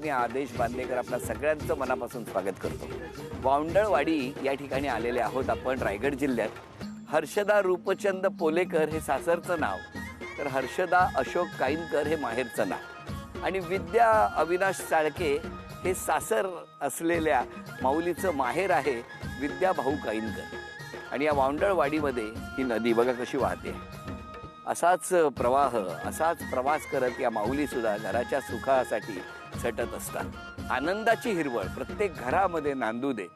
मी आदेश बांदेकर आपल्या सगळ्यांचं मनापासून स्वागत करतो. वावंडळवाडी या ठिकाणी आलेले आहोत आपण रायगड जिल्ह्यात. हर्षदा रूपचंद पोलेकर हे सासरचं नाव, तर हर्षदा अशोक काईनकर हे माहेरचं नाव आणि विद्या अविनाश चाळके हे सासर असलेल्या माऊलीचं माहेर आहे विद्या भाऊ काईनकर. आणि या वावंडळवाडीमध्ये ही नदी बघा कशी वाहते. असाच प्रवाह, असाच प्रवास करत या माऊलीसुद्धा घराच्या सुखासाठी झटत असतात. आनंदाची हिरवळ प्रत्येक घरामध्ये नांदू दे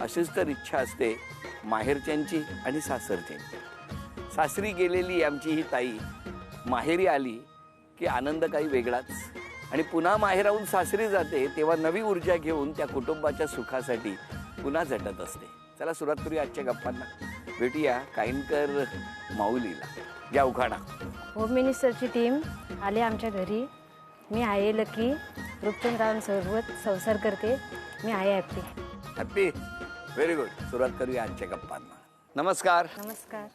अशीच तर इच्छा असते माहेरच्यांची आणि सासरच्यांची. सासरी गेलेली आमची ही ताई माहेरी आली की आनंद काही वेगळाच. आणि पुन्हा माहेराहून सासरी जाते तेव्हा नवी ऊर्जा घेऊन त्या कुटुंबाच्या सुखासाठी पुन्हा झटत असते. चला सुरुवात करूया आजच्या गप्पांना. भेटूया काईनकर माऊलीला. घ्या उखाणा. होम मिनिस्टरची टीम आली आमच्या घरी. मी आहे लकी, रूपचंद्रांसोबत संसार करते. मी आहे हॅप्पी. Happy, very good. सुरुवात करूया आजच्या गप्पांना. नमस्कार. नमस्कार.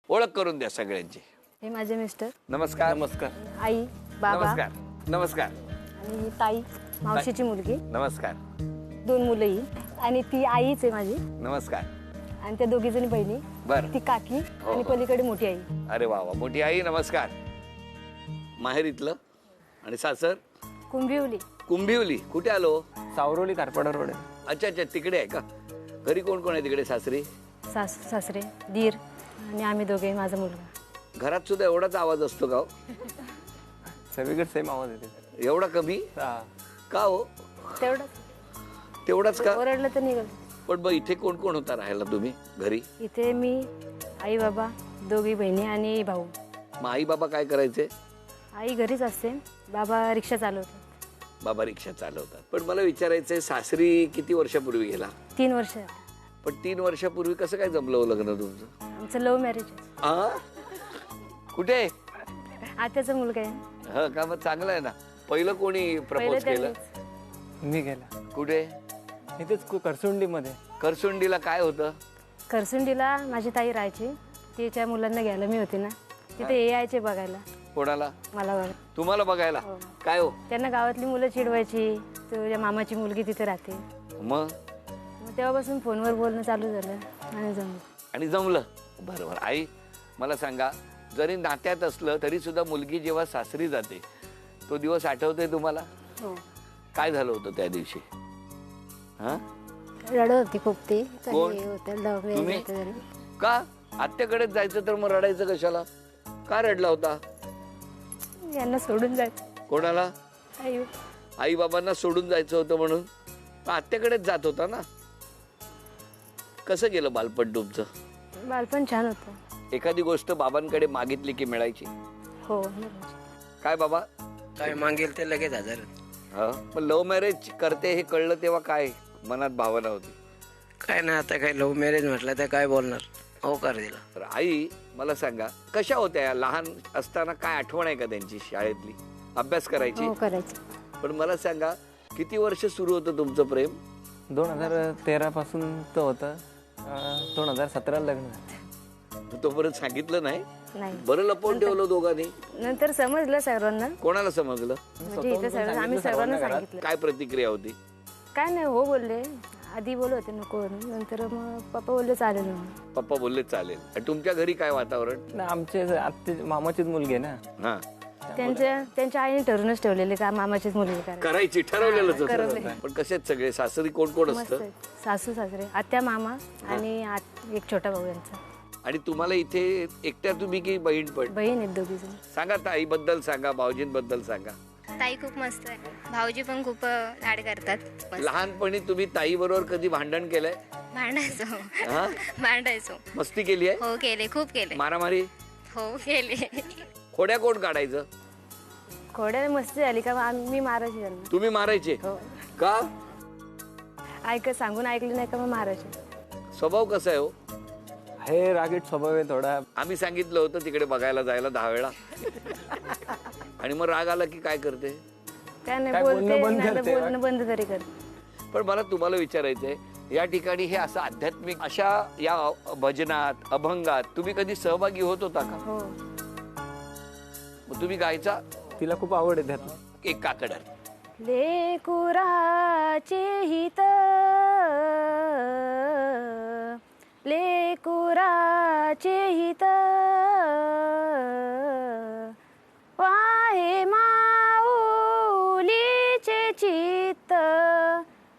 ओळख करून द्या सगळ्यांची. हे माझे मिस्टर. नमस्कार. नमस्कार. आई, बाबा नमस्कार. नमस्कार. आणि ताई, मावशीची मुलगी. नमस्कार. 2 मुलंही आणि ती आईच आहे माझी. नमस्कार. आणि त्या 2 जणी बहिणी. बरं. ती काकी आणि पलीकडे मोठी आई. अरे वा वा, मोठी आई. नमस्कार. माहेर इथलं आणि सासर कुंभिवली. कुंभिवली. कुठे आलो? सावरोली कारपाडा रोड. अच्छा अच्छा, तिकडे आहे का? घरी कोण कोण आहे तिकडे? सासरी सासू सासरे, दीर आणि आम्ही दोघे, माझा मुलगा. घरात सुद्धा एवढाच आवाज असतो का हो? सगळीकडे सेम आवाज येते. एवढा कमी का हो? तेवढाच का? ओरडलं तर निघाल. पण मग इथे कोण कोण होता राहायला तुम्ही घरी? इथे मी, आई बाबा, 2 बहिणी आणि भाऊ. मग आई बाबा काय करायचे? आई घरीच असते, बाबा रिक्षा चालवतात. बाबा रिक्षा चालवतात. पण मला विचारायचंय, सासरी किती वर्षापूर्वी गेला? 3 वर्ष. पण 3 वर्षापूर्वी कसं काय जमलं लग्न तुमचं? आमचं लव्ह मॅरेज आहे. कुठे? आत्याचा मुलगा आहे. हा का? मग चांगलं आहे ना. पहिलं कोणी प्रपोज केलं? मी गेला कुठे? इथेच करसुंडी मध्ये. करसुंडीला काय होतं? करसुंडीला माझी ताई राहायची. तिच्या मुलांना घ्यायला मी होती ना, तिथे हे यायचे बघायला. कोणाला? मला बघा. तुम्हाला बघायला? काय हो? त्यांना गावातली मुलं चिडवायची, तुझ्या मामाची मुलगी तिथे राहते. मग तेव्हापासून फोनवर बोलणं चालू झालं आणि जमलं. आणि जमलं. बरोबर. आई मला सांगा, जरी नात्यात असलं तरी सुद्धा मुलगी जेव्हा सासरी जाते तो दिवस आठवतोय तुम्हाला? हो. काय झालं होतं त्या दिवशी? हा, रडत होती खूप. ती कोण? तुम्ही? का? आत्याकडेच जायचं तर मग रडायचं कशाला? का रडला होता? यांना सोडून जायचं. कोणाला? आई. आई बाबांना सोडून जायचं होतं म्हणून आत्याकडेच जात होता ना. कसं गेलं बालपण तुमचं? बालपण छान होतं. एखादी गोष्ट बाबांकडे मागितली की मिळायची? हो. काय बाबा? काय मागेल ते लगेच हजर. हा, पण लव्ह मॅरेज करते हे कळलं तेव्हा काय मनात भावना होती? काय नाही, आता काय लव्ह मॅरेज म्हटलं तर काय बोलणार, होकार दिला. तर आई मला सांगा, कशा होत्या या लहान असताना? काय आठवण आहे का त्यांची शाळेतली? अभ्यास करायची? हो, करायचं. पण मला सांगा, किती वर्ष सुरू होतं तुमचं प्रेम? 2013 पासून तो होतं. 2017 लग्न झालं. तोपर्यंत सांगितलं नाही? नाही. बरं लपवून ठेवलं दोघांनी? नंतर समजलं सर्वांना. कोणाला समजलं? म्हणजे इथे सर्व आम्ही सर्वांना सांगितलं. काय प्रतिक्रिया होती? काय नाही, हो बोलले. आधी बोलत होते नको म्हणून, नंतर मग पप्पा बोलले चालेल म्हणून. पप्पा बोलले चालेल. आणि तुमच्या घरी काय वातावरण? आमचे आत्ते मामाचीच मुलगी आहे ना. हा, त्यांच्या आईने ठरूनच ठेवलेले का मामाचीच मुलगी करायची ठरवलेलंच ठरवलंय. होतं. पण कसे सगळे सासरी कोण कोण मस्त असतं? आहे. सासू सासरे, आत्या, मामा आणि एक छोटा भाऊ यांचा. आणि तुम्हाला इथे एकट्या तुम्ही की बहीण पण? बहीण आहेत 2 जण. सांगा, ताईबद्दल सांगा, भाऊजींबद्दल सांगा. ताई खूप मस्त आहे, भाऊजी पण खूप लाड करतात. लहानपणी तुम्ही ताई बरोबर कधी भांडण केलंय? भांडायचो. हा? भांडायचो. मस्ती केली आहे? हो केले, खूप केले. मारामारी? हो केले. खोड्या कोण काढायचं? खोड्या मस्ती झाली का मी मारायची त्यांना. तुम्ही मारायचे? हो. का? सांगून ऐकले नाही का मग मारायचे. स्वभाव कसा आहे हो? हे रागीट स्वभाव आहे थोडा. आम्ही सांगितलं होतं तिकडे बघायला जायला 10 वेळा. आणि मग राग आला की काय करते? काय नाही, बोलते, बोलणं बंद तरी कर. पण मला तुम्हाला विचारायचंय, या ठिकाणी हे असं आध्यात्मिक अशा या भजनात, अभंगात तुम्ही कधी सहभागी होत होता का? हो. मग तुम्ही गायचा? तिला खूप आवड आहे त्यात. एक काकड लेकुराचे हित लेकुराचे हित वाहे माऊलीचे चित्त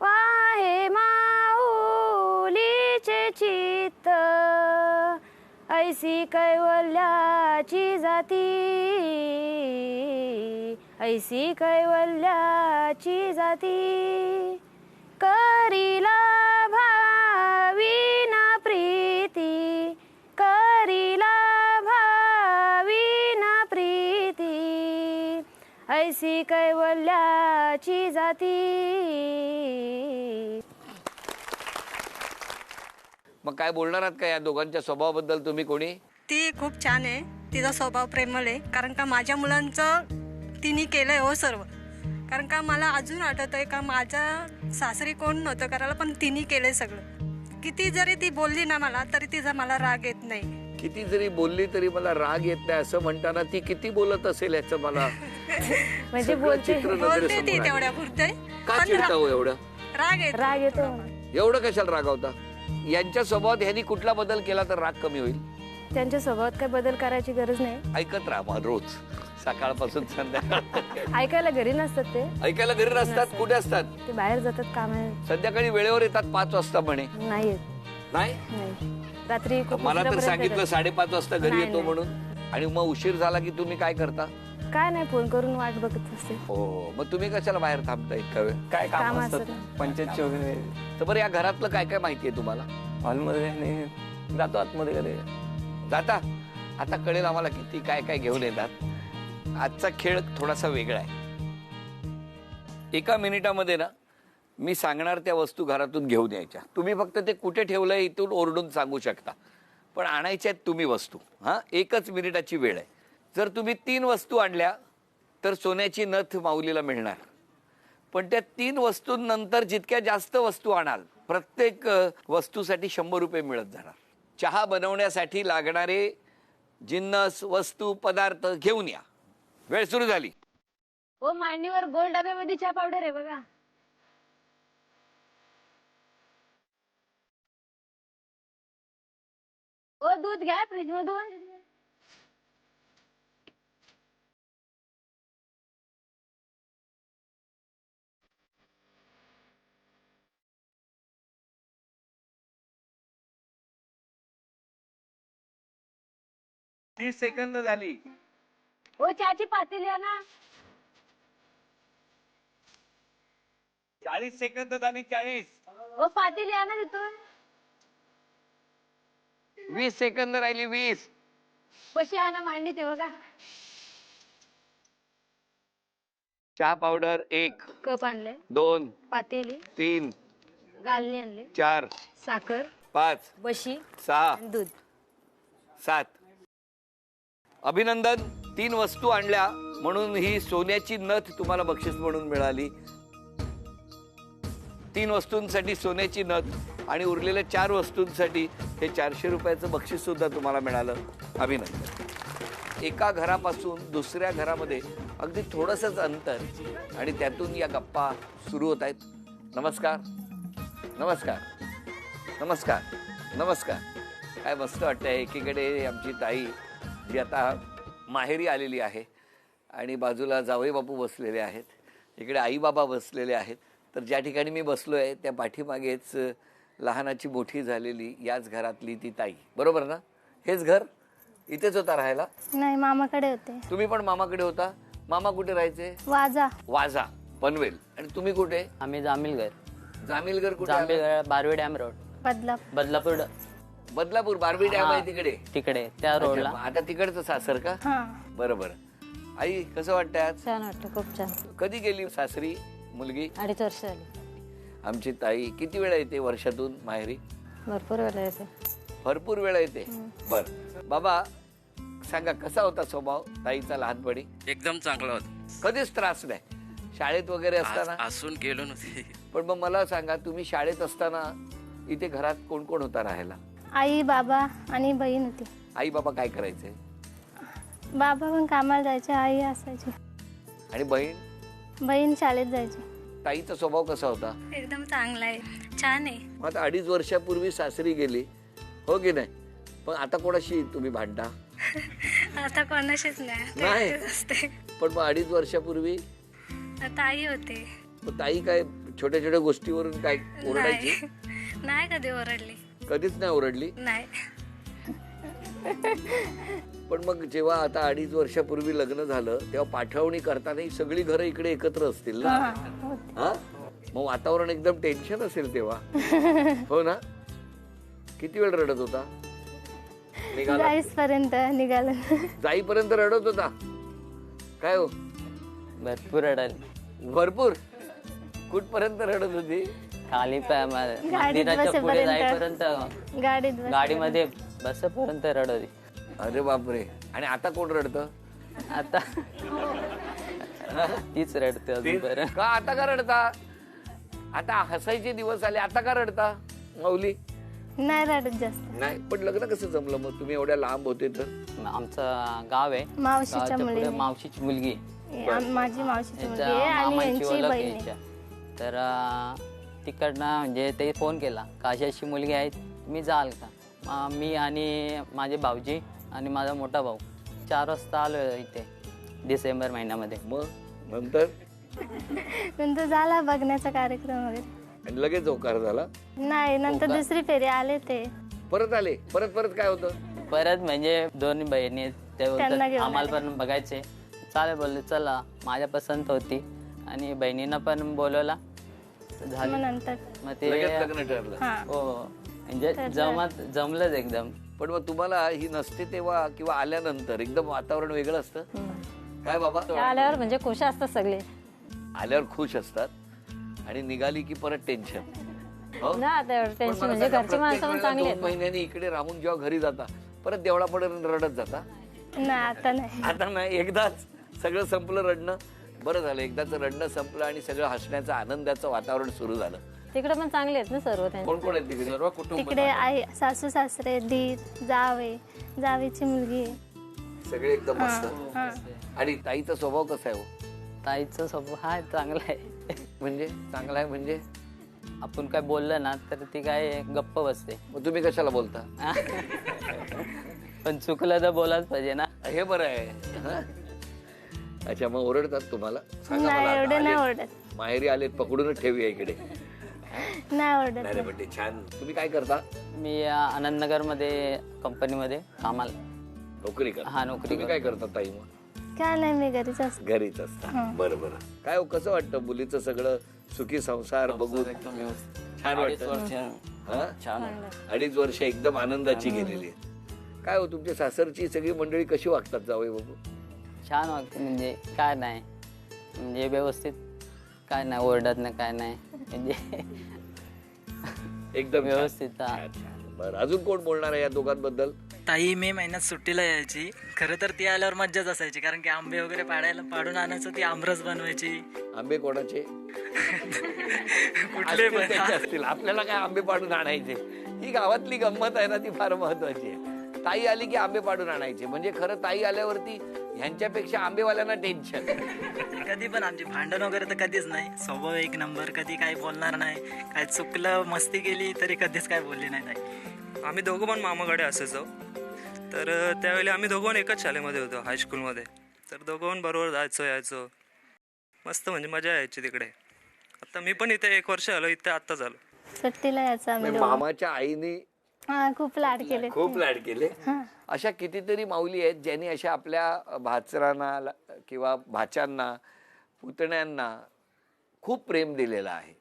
वाहे माऊलीचे चित्त ऐसी कैवल्याची जाती ऐसी कैवल्याची जाती करीला भावीना प्रीती करीला भावीना प्रीती ऐसी कैवल्याची जाती. मग काय बोलणार आहात का या दोघांच्या स्वभावाबद्दल तुम्ही कोणी? ती खूप छान आहे. तिचा स्वभाव प्रेमळ आहे. कारण का माझ्या मुलांचं तिने केलंय हो सर्व. कारण का मला अजून आठवत आहे का माझ्या सासरी कोण नव्हतं करायला, पण तिने केलंय सगळं. किती जरी ती बोलली ना मला तरी तिचा मला राग येत नाही. किती जरी बोलली तरी मला राग येत नाही असं म्हणताना ती किती बोलत असेल याचं मला म्हणजे सगळं बोलते चित्र बोलते ती नजरेसमोर आहे. तेवढ्या पुरते. का पण चिडता हो एवढं? राग येतो. एवढं कशाला रागावता? यांच्या स्वभावात ह्यांनी कुठला बदल केला तर राग कमी होईल? त्यांच्या स्वभावात काही बदल करायची गरज नाही. ऐकत राहा मग रोज सकाळपासून संध्याकाळ. ऐकायला घरी नसतात ते ऐकायला घरी नसतात. कुठे असतात? ते बाहेर जातात कामाला. संध्याकाळी वेळेवर येतात 5 वाजता म्हणे. नाही येत. नाही नाही रात्री खूप मला तर उशिरापर्यंत सांगितलं येतात. 5:30 वाजता घरी नाही, येतो नाही. म्हणून. आणि मग उशीर झाला की तुम्ही काय करता? काय नाही फोन करून वाट बघत असते. हो मग तुम्ही कशाला बाहेर थांबता इतका वेळ? काय काम काम असतात असतं. पंचायतचे वगैरे. तर बरं या घरातलं काय काय माहितीये तुम्हाला? हॉलमध्ये आणि जातो आतमध्ये कधी. जाता आता कळेल आम्हाला किती काय काय घेऊन येतात. आजचा खेळ थोडासा वेगळा आहे. एका मिनिटामध्ये ना मी सांगणार त्या वस्तू घरातून घेऊन यायच्या. तुम्ही फक्त ते कुठे ठेवलंय इथून ओरडून सांगू शकता, पण आणायच्या आहेत तुम्ही वस्तू. हा 1 मिनिटाची वेळ आहे. जर तुम्ही 3 वस्तू आणल्या तर सोन्याची नथ माऊलीला मिळणार. पण त्या 3 वस्तूंनंतर जितक्या जास्त वस्तू आणाल प्रत्येक वस्तूसाठी 100 रुपये मिळत जाणार. चहा बनवण्यासाठी लागणारे जिन्नस वस्तू पदार्थ घेऊन या. वेळ सुरू झाली. हो मांडीवर गोल डब्यामध्ये चहा पावडर आहे बघा. हो दूध घ्या फ्रीज मधून. सेकंद झाली. हो चहाची पातेली आहे ना. 40 सेकंद झाली. 40. हो पातेली आहे ना तिथून. 20 सेकंद राहिली. 20. कशी आहे ना मांडी ते बघा. चहा पावडर 1 कप आणले, 2 पातेली, 3 गालणी आणले, 4 साखर, 5 बशी 6 आणि दूध. 7. अभिनंदन. 3 वस्तू आणल्या म्हणून ही सोन्याची नथ तुम्हाला बक्षीस म्हणून मिळाली. 3 वस्तूंसाठी सोन्याची नथ आणि उरलेल्या 4 वस्तूंसाठी हे 400 रुपयाचं बक्षीस सुद्धा तुम्हाला मिळालं. अभिनंदन. एका घरापासून दुसऱ्या घरामध्ये अगदी थोडंसंच अंतर आणि त्यातून या गप्पा सुरू होत आहेत. नमस्कार नमस्कार नमस्कार नमस्कार. काय मस्त वाटतंय. एकीकडे आमची ताई जी आता माहेरी आलेली आहे आणि बाजूला जावई बापू बसलेले आहेत. इकडे आई बाबा बसलेले आहेत. तर ज्या ठिकाणी मी बसलो आहे त्या पाठीमागेच लहानाची मोठी झालेली याच घरातली ती ताई. बरोबर ना? हेच घर? इथेच होता राहायला? नाही मामाकडे होते. तुम्ही पण मामाकडे होता? मामा कुठे राहायचे? वाजा. वाजा पनवेल. आणि तुम्ही कुठे? आम्ही जामिलगर. जामिलगर कुठे आलं? Jamilgar Barvi dam road. Badlapur Badlapur Barvi dam आहे तिकडे. तिकडे त्या रोडला. अच्छा, आता तिकडचं सासर का? बरोबर. आई कसं वाटतं आज? छान वाटतं खूप छान. कधी गेली सासरी मुलगी? 2.5 वर्ष झाली. आमची ताई किती वेळा येते वर्षातून माहेरी? भरपूर वेळा येते. भरपूर वेळा येते. बर बाबा सांगा कसा होता स्वभाव ताईचा लहानपणी? एकदम चांगला होता. कधीच त्रास नाही. शाळेत वगैरे असताना? असून गेलो नव्हते. पण मग मला सांगा तुम्ही शाळेत असताना इथे घरात कोण कोण होता राहायला? आई बाबा आणि बहीण होती. आई बाबा काय करायचे? बाबा पण कामाला जायचे, आई असायची. आणि बहीण? बहीण शाळेत जायची. ताईचा स्वभाव कसा होता? एकदम चांगला आहे, छान आहे. मग आता 2.5 वर्षापूर्वी सासरी गेली, हो की नाही? पण आता कोणाशी तुम्ही भांडता? आता कोणाशीच नाही, नाही. एकटीच असते. पण मग 2.5 वर्षापूर्वी ताई होते. मग ताई काय छोट्या छोट्या गोष्टीवरून काय ओरडायची? नाही, नाही कधी ओरडली. कधीच नाही ओरडली. नाही. पण मग जेव्हा आता 2.5 वर्षापूर्वी लग्न झालं तेव्हा पाठवणी करताना ही सगळी घरं इकडे एकत्र असतील ना? हा? मग वातावरण एकदम टेन्शन असेल तेव्हा, हो ना? किती वेळ रडत होता? निघाला जाईसपर्यंत निघालं. जाईपर्यंत रडत होता काय? हो भरपूर रडाली. भरपूर. कुठपर्यंत रडत होती? खाली मंदिराच्या पुढे जाईपर्यंत, गाडीमध्ये बसेपर्यंत रडली. अरे बापरे. आणि आता कोण रडतं? आता तीच रडते अजून बरं. का आता का रडता? आता हसायचे दिवस आले, आता का रडता माऊली? नाही रडत जास्त. नाही. पण लग्न कसं जमलं मग? तुम्ही एवढ्या लांब होते तर? आमचं गाव आहे, मावशीच्या गावाच्या पुढे मुलीने. मावशीची मुलगी, माझी मावशीची मुलगी आहे यांच्या आणि मामांची यांची ओळख आहे बहीण यांच्या. आहे. तर तिकडनं म्हणजे ते फोन केला का अशी अशी मुलगी आहे, तुम्ही जाल का? मी आणि माझे भाऊजी आणि माझा मोठा भाऊ 4 वाजता आलो इथे डिसेंबर महिन्यामध्ये. मग नंतर नंतर झाला बघण्याचा कार्यक्रम वगैरे. आणि लगेच होकार झाला? नाही, नंतर दुसरी फेरी आले ते. परत आले? परत काय होतं? परत म्हणजे 2 बहिणी ते त्यांना बोलतात घेऊन आम्हाला पण बघायचे. चालेल बोलले, चला. माझ्या पसंत होती आणि बहिणीनं पण बोलवला, मग झालं. नंतर मग ते लगेच लग्न ठरलं? हा. हो म्हणजे जमलंच एकदम. पण मग तुम्हाला ही नसते तेव्हा किंवा आल्यानंतर एकदम वातावरण वेगळं असतं काय बाबा? आल्यावर म्हणजे खुश असतात सगळे आल्यावर खुश असतात आणि निघाली की परत टेन्शन. हो? ना आता पण टेन्शन मला म्हणजे सांगा, घरची माणसं पण प्रत्येक चांगली वेळेला आहेत 2 महिन्यांनी इकडे राहून जेव्हा घरी जाता परत देवळापर्यंत रडत जाता? नाही, आता नाही. आता नाही. एकदाच सगळं संपलं रडणं. बरं झालं, एकदाच रडणं संपलं आणि सगळं हसण्याचं आनंदाचं वातावरण सुरू झालं. तिकडे पण चांगले आहेत ना सर्व त्यांचे. कोण कोण आहेत तिकडे? सर्व कुटुंब. तिकडे आई, सासू सासरे, दीर, जावे, जावेची मुलगी आहे. सगळे एकदम मस्त. हा. आणि ताईचा स्वभाव कसा आहे? हो ताईचा स्वभाव हा चांगला आहे. म्हणजे चांगला आहे म्हणजे? आपण काय बोललं ना तर ती काय गप्प बसते. मग तुम्ही कशाला बोलता? पण चुकलं तर बोलाच पाहिजे ना. हे बरं आहे. हा? अच्छा, मग ओरडतात तुम्हाला? सांगा नाही, मला. एवढे नाही आलेत. ओरडत. माहेरी आलेत, पकडूनच ठेवूया इकडे. नाही ओरडत. नाही रे, पण ते छान. तुम्ही काय करता? मी आनंदनगरमध्ये कंपनीमध्ये कामाला. नोकरी करता? हा, नोकरी तुम्ही काय करता ताई मग? काय नाही, मी घरीच असते. घरीच असता. बरं बरं. काय हो, कसं वाटतं मुलीचं सगळं सुखी संसार बघून? एकदम व्यवस्थित. छान वाटतं? हा? 2.5 वर्ष एकदम आनंदाची गेलेली आहेत. काय हो, तुमच्या सासरची सगळी मंडळी कशी वागतात जावई बाबू? छान वाटते. म्हणजे काय नाही, म्हणजे व्यवस्थित, काय नाही ओरडत नाही, काय नाही, म्हणजे एकदम व्यवस्थित. हा. बरं, अजून कोण बोलणार आहे या दोघांबद्दल? ताई मे महिन्यात सुट्टीला यायची. खरं तर ती आल्यावर मज्जाच असायची, कारण की आंबे वगैरे पाडून आणायचं, ती आमरस बनवायची. आंबे कोणाचे? कुठले पण. त्यांचे असतील, आपल्याला काय आंबे पाडून आणायचे? ही गावातली गंमत आहे ना, ती फार महत्वाची आहे. ताई आली की आंबे पाडून आणायचे. म्हणजे खरं ताई आल्यावरती ह्यांच्यापेक्षा आंबेवाल्यांना टेन्शन. कधी पण आमची भांडण वगैरे तर कधीच नाही. स्वभाव 1 नंबर. कधी काय बोलणार नाही. काय चुकलं, मस्ती केली तरी कधीच काय बोलली नाही ताई. आम्ही दोघं पण मामाकडे असायचो. तर त्यावेळी आम्ही दोघं एकाच शाळेमध्ये होतो, हायस्कूलमध्ये. तर दोघं बरोबर जायचो यायचो. मस्त म्हणजे मजा यायची तिकडे. आता मी पण इथे 1 वर्ष आलो, इथे आत्ता झालो. सुट्टीला यायचं आम्ही दोघं. मामाच्या आईने खूप लाड केले. खूप लाड केले. अशा कितीतरी माऊली आहेत ज्यांनी अशा आपल्या भाचरांना किंवा भाच्यांना, पुतण्यांना खूप प्रेम दिलेलं आहे.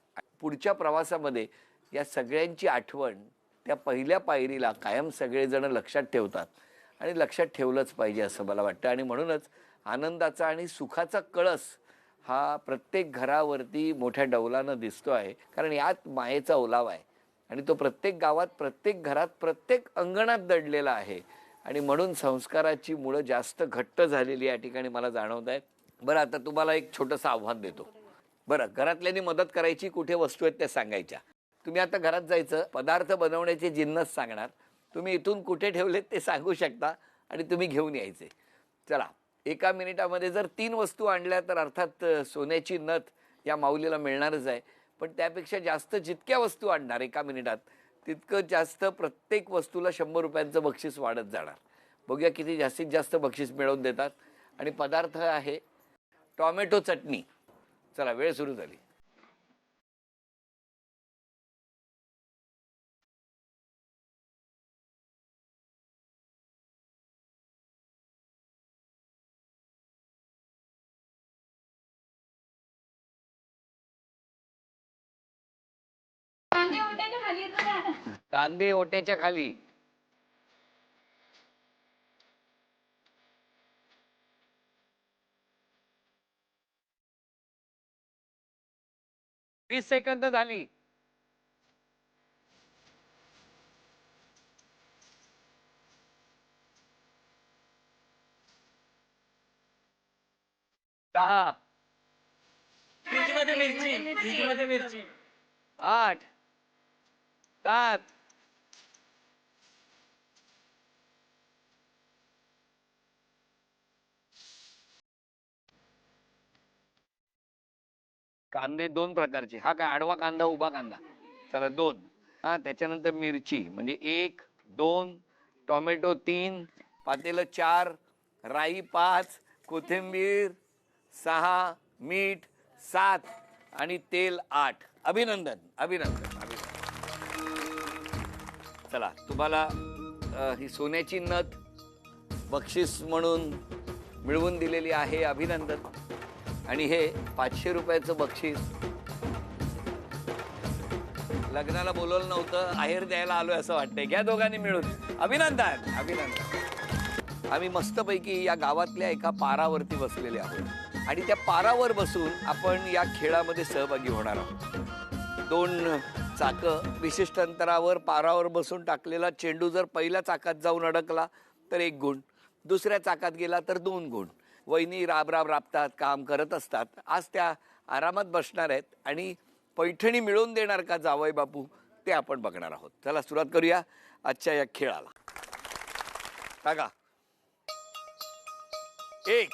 पुढच्या प्रवासामध्ये या सगळ्यांची आठवण त्या पहिल्या पायरीला कायम सगळेजण लक्षात ठेवतात आणि लक्षात ठेवलंच पाहिजे असं मला वाटतं. आणि म्हणूनच आनंदाचा आणि सुखाचा कळस हा प्रत्येक घरावरती मोठ्या डौलानं दिसतो आहे. कारण यात मायेचा ओलावा आहे आणि तो प्रत्येक गावात, प्रत्येक घरात, प्रत्येक अंगणात दडलेला आहे. आणि म्हणून संस्काराची मुळं जास्त घट्ट झालेली या ठिकाणी मला जाणवत आहे. बरं, आता तुम्हाला एक छोटंसं आव्हान देतो. बरं, घरातल्यांनी मदत करायची, कुठे वस्तू आहेत त्या सांगायच्या. तुम्ही आता घरात जायचं, पदार्थ बनवण्याचे जिन्नस सांगणार, तुम्ही इथून कुठे ठेवलेत ते सांगू शकता आणि तुम्ही घेऊन यायचे. चला, एका मिनिटामध्ये जर 3 वस्तू आणल्या तर अर्थात सोन्याची नथ या माऊलीला मिळणारच आहे. पण त्यापेक्षा जास्त जितक्या वस्तू आणणार एका मिनिटात तितकं जास्त प्रत्येक वस्तूला 100 रुपयांचं बक्षीस वाढत जाणार. बघूया किती जास्तीत जास्त बक्षीस मिळवून देतात. आणि पदार्थ आहे टोमॅटो चटणी. चला, वेळ सुरू झाली. कांदे ओट्याच्या खाली. वीस सेकंद झाली. दहा, 8, 7, कांदे 2 प्रकारचे. हा काय आडवा कांदा, उभा कांदा. चला 2. हा, त्याच्यानंतर मिरची म्हणजे 1, 2, टोमॅटो 3, पातेलं 4, राई 5, कोथिंबीर 6, मीठ 7 आणि तेल 8. अभिनंदन, अभिनंदन, अभिनंदन. चला, तुम्हाला ही सोन्याची नथ बक्षीस म्हणून मिळवून दिलेली आहे. अभिनंदन. आणि हे 500 रुपयाचं बक्षीस. लग्नाला बोलवलं नव्हतं, आहेर द्यायला आलोय असं वाटतंय. घ्या दोघांनी मिळून. अभिनंदन, अभिनंदन. आम्ही मस्तपैकी या गावातल्या एका पारावरती बसलेले आहोत आणि त्या पारावर बसून आपण या खेळामध्ये सहभागी होणार आहोत. 2 चाकं विशिष्ट अंतरावर पारावर बसून टाकलेला चेंडू जर पहिल्या चाकात जाऊन अडकला तर 1 गुण, दुसऱ्या चाकात गेला तर 2 गुण. वहिनी राबतात, काम करत असतात. आज त्या आरामात बसणार आहेत आणि पैठणी मिळवून देणार का जावई बापू ते आपण बघणार आहोत. चला, सुरुवात करूया आजच्या या खेळाला. बघा, 1,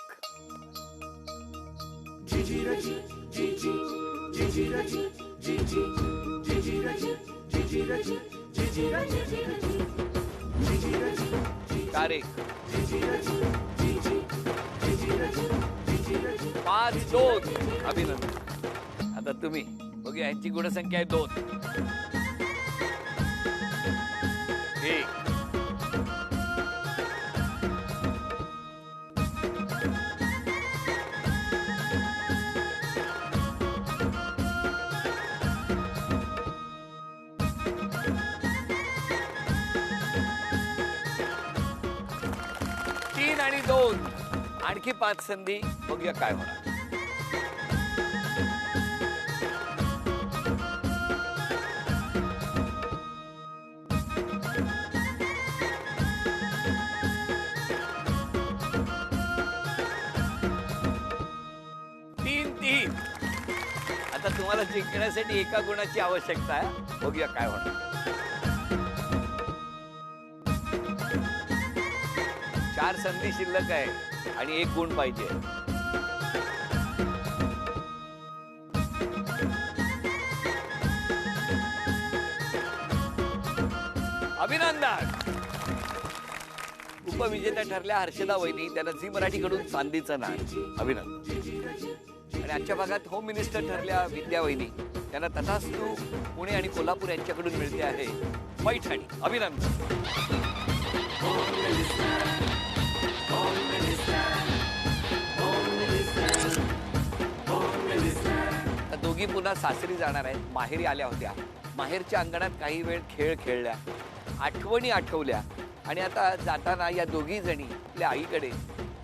5, 2. अभिनंदन. आता तुम्ही बघूया, यांची गुणसंख्या आहे 2. 1, 3 आणि 2. आणखी 5 संधी. बघूया काय होणार. आता तुम्हाला जिंकण्यासाठी 1 गुणाची आवश्यकता आहे. बघूया काय होणार. 4 संधी शिल्लक आहे आणि 1 गुण पाहिजे. अभिनंदन. उपविजेत्या ठरल्या हर्षदा वहिनी. त्यांना झी मराठीकडून चांदीचं नाण. अभिनंदन. आणि आजच्या भागात होम मिनिस्टर ठरल्या विद्या वहिनी. त्यांना तथास्तु पुणे आणि कोल्हापूर यांच्याकडून मिळते आहे पैठणी. अभिनंदन. दोघी पुन्हा सासरी जाणार आहेत. माहेरी आल्या होत्या. माहेरच्या अंगणात काही वेळ खेळ खेळल्या, आठवणी आठवल्या आणि आता जाताना या दोघी जणी आपल्या आईकडे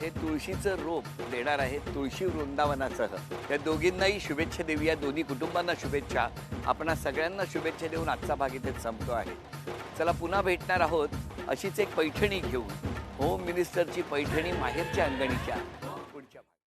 हे तुळशीचं रोप देणार आहेत तुळशी वृंदावनासह. त्या दोघींनाही शुभेच्छा देऊया. दोन्ही कुटुंबांना शुभेच्छा. आपणा सगळ्यांना शुभेच्छा देऊन आजचा भाग इथेच संपतो आहे. चला, पुन्हा भेटणार आहोत अशीच एक पैठणी घेऊन. होम मिनिस्टरची पैठणी माहेरच्या अंगणीच्या.